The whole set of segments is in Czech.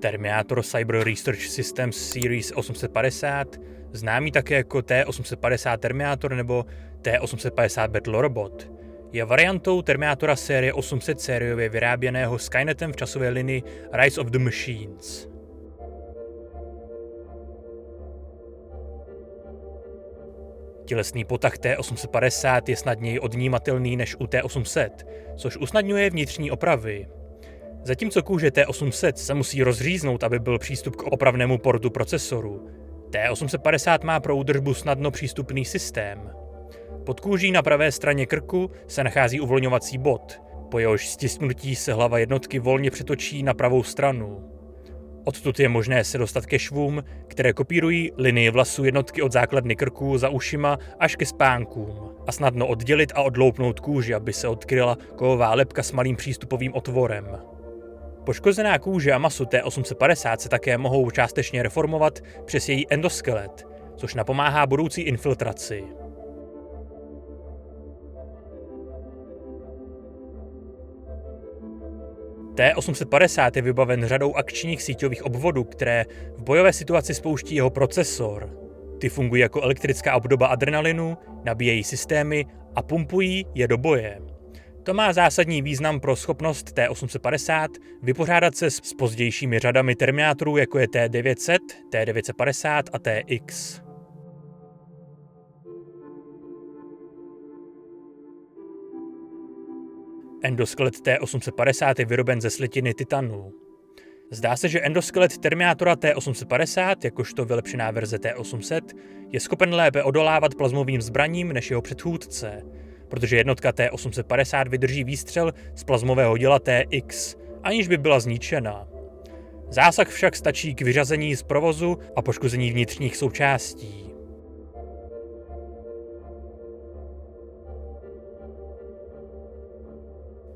Terminator Cyber Research Systems Series 850, známý také jako T850 Terminator nebo T850 Battle Robot, je variantou Terminatora série 800 sériově vyráběného Skynetem v časové linii Rise of the Machines. Tělesný potah T850 je snadněji odnímatelný než u T800, což usnadňuje vnitřní opravy. Zatímco kůže T800 se musí rozříznout, aby byl přístup k opravnému portu procesoru, T850 má pro údržbu snadno přístupný systém. Pod kůží na pravé straně krku se nachází uvolňovací bod, po jehož stisknutí se hlava jednotky volně přetočí na pravou stranu. Odtud je možné se dostat ke švům, které kopírují linii vlasů jednotky od základny krku za ušima až ke spánkům a snadno oddělit a odloupnout kůži, aby se odkryla kovová lebka s malým přístupovým otvorem. Poškozená kůže a masu T850 se také mohou částečně reformovat přes její endoskelet, což napomáhá budoucí infiltraci. T850 je vybaven řadou akčních síťových obvodů, které v bojové situaci spouští jeho procesor. Ty fungují jako elektrická obdoba adrenalinu, nabíjejí systémy a pumpují je do boje. To má zásadní význam pro schopnost T850 vypořádat se s pozdějšími řadami terminátorů, jako je T900, T950 a TX. Endoskelet T850 je vyroben ze slitiny titanu. Zdá se, že endoskelet Terminátora T850, jakožto vylepšená verze T800, je schopen lépe odolávat plazmovým zbraním než jeho předchůdce, protože jednotka T850 vydrží výstřel z plazmového děla TX, aniž by byla zničena. Zásah však stačí k vyřazení z provozu a poškození vnitřních součástí.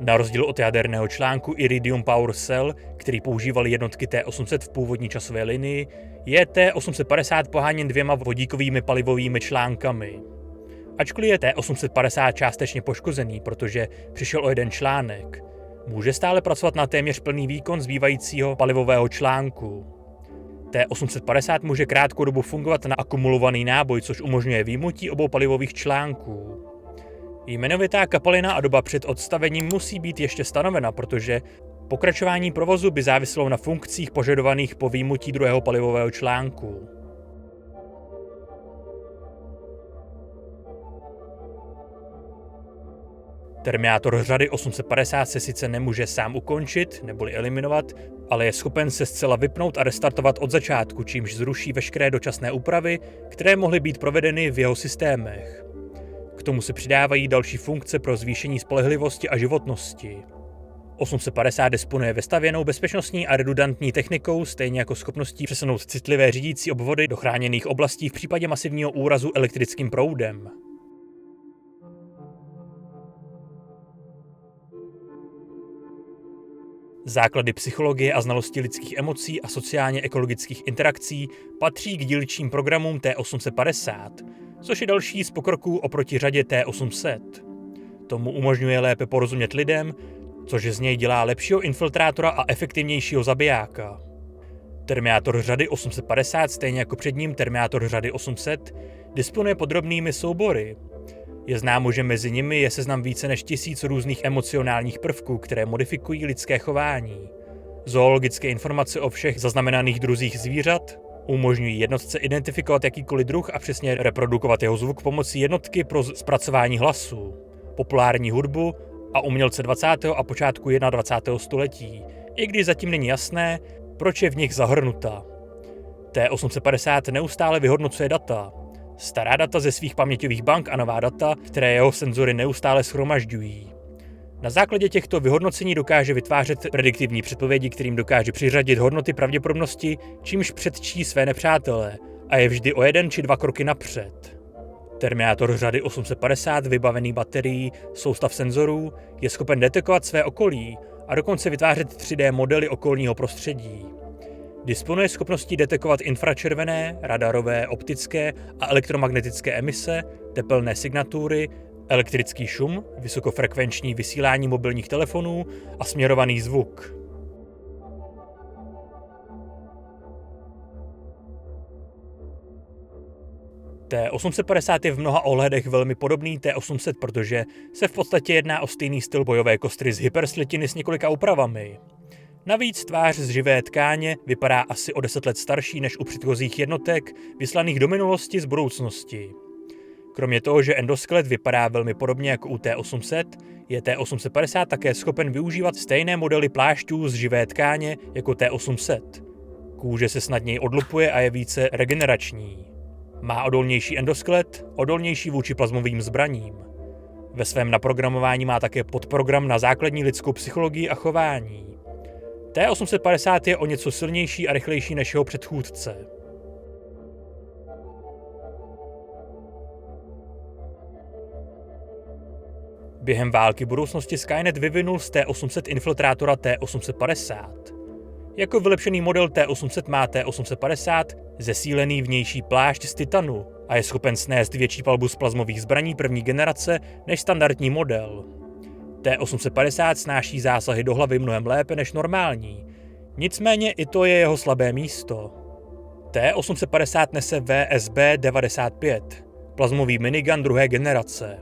Na rozdíl od jaderného článku Iridium Power Cell, který používaly jednotky T800 v původní časové linii, je T850 poháněn dvěma vodíkovými palivovými článkami. Ačkoliv je T850 částečně poškozený, protože přišel o jeden článek, může stále pracovat na téměř plný výkon zbývajícího palivového článku. T850 může krátkou dobu fungovat na akumulovaný náboj, což umožňuje vyjmutí obou palivových článků. Jmenovitá kapalina a doba před odstavením musí být ještě stanovena, protože pokračování provozu by záviselo na funkcích požadovaných po vyjmutí druhého palivového článku. Terminátor řady 850 se sice nemůže sám ukončit, neboli eliminovat, ale je schopen se zcela vypnout a restartovat od začátku, čímž zruší veškeré dočasné úpravy, které mohly být provedeny v jeho systémech. K tomu se přidávají další funkce pro zvýšení spolehlivosti a životnosti. 850 disponuje vestavěnou bezpečnostní a redundantní technikou, stejně jako schopností přesunout citlivé řídící obvody do chráněných oblastí v případě masivního úrazu elektrickým proudem. Základy psychologie a znalosti lidských emocí a sociálně-ekologických interakcí patří k dílčím programům T850, což je další z pokroků oproti řadě T800. Tomu umožňuje lépe porozumět lidem, což z něj dělá lepšího infiltrátora a efektivnějšího zabijáka. Terminátor řady 850, stejně jako před ním Terminátor řady 800, disponuje podrobnými soubory. Je známo, že mezi nimi je seznam více než 1000 různých emocionálních prvků, které modifikují lidské chování. Zoologické informace o všech zaznamenaných druzích zvířat umožňují jednotce identifikovat jakýkoliv druh a přesně reprodukovat jeho zvuk pomocí jednotky pro zpracování hlasu, populární hudbu a umělce 20. a počátku 21. století, i když zatím není jasné, proč je v nich zahrnuta. T850 neustále vyhodnocuje data. Stará data ze svých paměťových bank a nová data, které jeho senzory neustále shromažďují. Na základě těchto vyhodnocení dokáže vytvářet prediktivní předpovědi, kterým dokáže přiřadit hodnoty pravděpodobnosti, čímž předčí své nepřátele a je vždy o 1 či 2 kroky napřed. Terminátor řady 850 vybavený baterií soustav senzorů je schopen detekovat své okolí a dokonce vytvářet 3D modely okolního prostředí. Disponuje schopností detekovat infračervené, radarové, optické a elektromagnetické emise, tepelné signatury, elektrický šum, vysokofrekvenční vysílání mobilních telefonů a směrovaný zvuk. T850 je v mnoha ohledech velmi podobný T800, protože se v podstatě jedná o stejný styl bojové kostry z hyperslitiny s několika úpravami. Navíc tvář z živé tkáně vypadá asi o 10 let starší než u předchozích jednotek, vyslaných do minulosti z budoucnosti. Kromě toho, že endoskelet vypadá velmi podobně jako u T800, je T850 také schopen využívat stejné modely plášťů z živé tkáně jako T800. Kůže se snadněji odlupuje a je více regenerační. Má odolnější endoskelet, odolnější vůči plazmovým zbraním. Ve svém naprogramování má také podprogram na základní lidskou psychologii a chování. T850 je o něco silnější a rychlejší než jeho předchůdce. Během války budoucnosti Skynet vyvinul z T800 infiltrátora T850. Jako vylepšený model T800 má T850 zesílený vnější plášť z titanu a je schopen snést větší palbu z plazmových zbraní první generace než standardní model. T850 snáší zásahy do hlavy mnohem lépe než normální, nicméně i to je jeho slabé místo. T850 nese VSB-95, plazmový minigun druhé generace.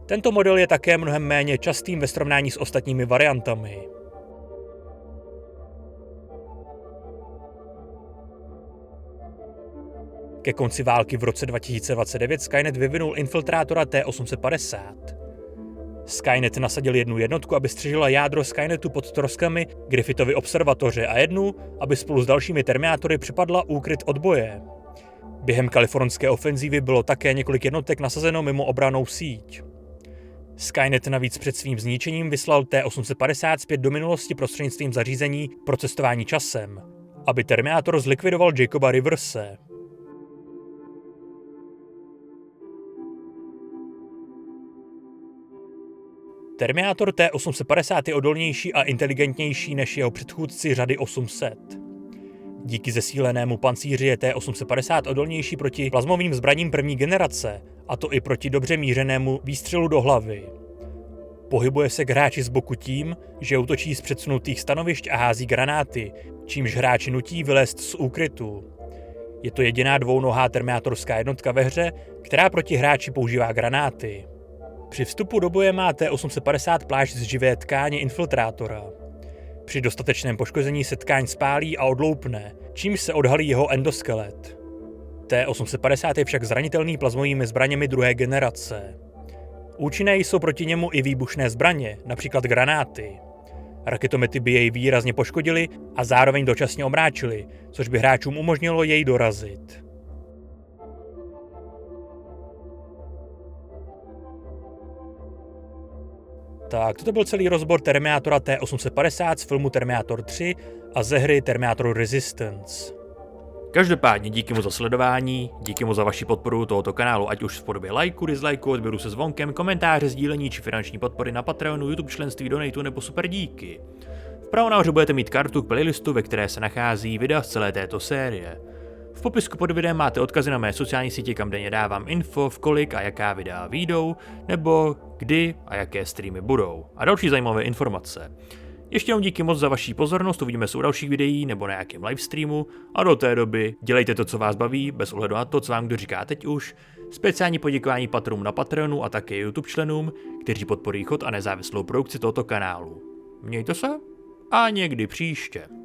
Tento model je také mnohem méně častým ve srovnání s ostatními variantami. Ke konci války v roce 2029 Skynet vyvinul infiltrátora T850. Skynet nasadil jednu jednotku, aby střežila jádro Skynetu pod troskami Griffithovy observatoře a jednu, aby spolu s dalšími terminátory přepadla úkryt od boje. Během kalifornské ofenzívy bylo také několik jednotek nasazeno mimo obrannou síť. Skynet navíc před svým zničením vyslal T850 zpět do minulosti prostřednictvím zařízení pro cestování časem, aby Terminátor zlikvidoval Jacoba Riverse. Terminátor T850 je odolnější a inteligentnější než jeho předchůdci řady 800. Díky zesílenému pancíři je T850 odolnější proti plazmovým zbraním první generace, a to i proti dobře mířenému výstřelu do hlavy. Pohybuje se k hráči z boku tím, že útočí z předsunutých stanovišť a hází granáty, čímž hráči nutí vylézt z úkrytu. Je to jediná dvounohá terminátorská jednotka ve hře, která proti hráči používá granáty. Při vstupu do boje má T850 plášť z živé tkáně infiltrátora. Při dostatečném poškození se tkáň spálí a odloupne, čímž se odhalí jeho endoskelet. T850 je však zranitelný plazmovými zbraněmi druhé generace. Účinné jsou proti němu i výbušné zbraně, například granáty. Raketomety by jej výrazně poškodily a zároveň dočasně omráčily, což by hráčům umožnilo jej dorazit. Tak, toto byl celý rozbor Terminátora T850 z filmu Terminator 3 a ze hry Terminator Resistance. Každopádně díky mu za sledování, díky mu za vaši podporu tohoto kanálu, ať už v podobě lajku, dislajku, odběru se zvonkem, komentáře, sdílení či finanční podpory na Patreonu, YouTube členství, donatu nebo super díky. Vpravo nahoře budete mít kartu k playlistu, ve které se nachází videa z celé této série. V popisku pod videem máte odkazy na mé sociální sítě, kam denně dávám info, v kolik a jaká videa vyjdou, nebo kdy a jaké streamy budou. A další zajímavé informace. Ještě jednou díky moc za vaši pozornost, uvidíme se u dalších videí nebo na nějakém livestreamu a do té doby dělejte to, co vás baví, bez ohledu na to, co vám kdo říká teď už. Speciální poděkování patronům na Patreonu a také YouTube členům, kteří podporují chod a nezávislou produkci tohoto kanálu. Mějte se a někdy příště.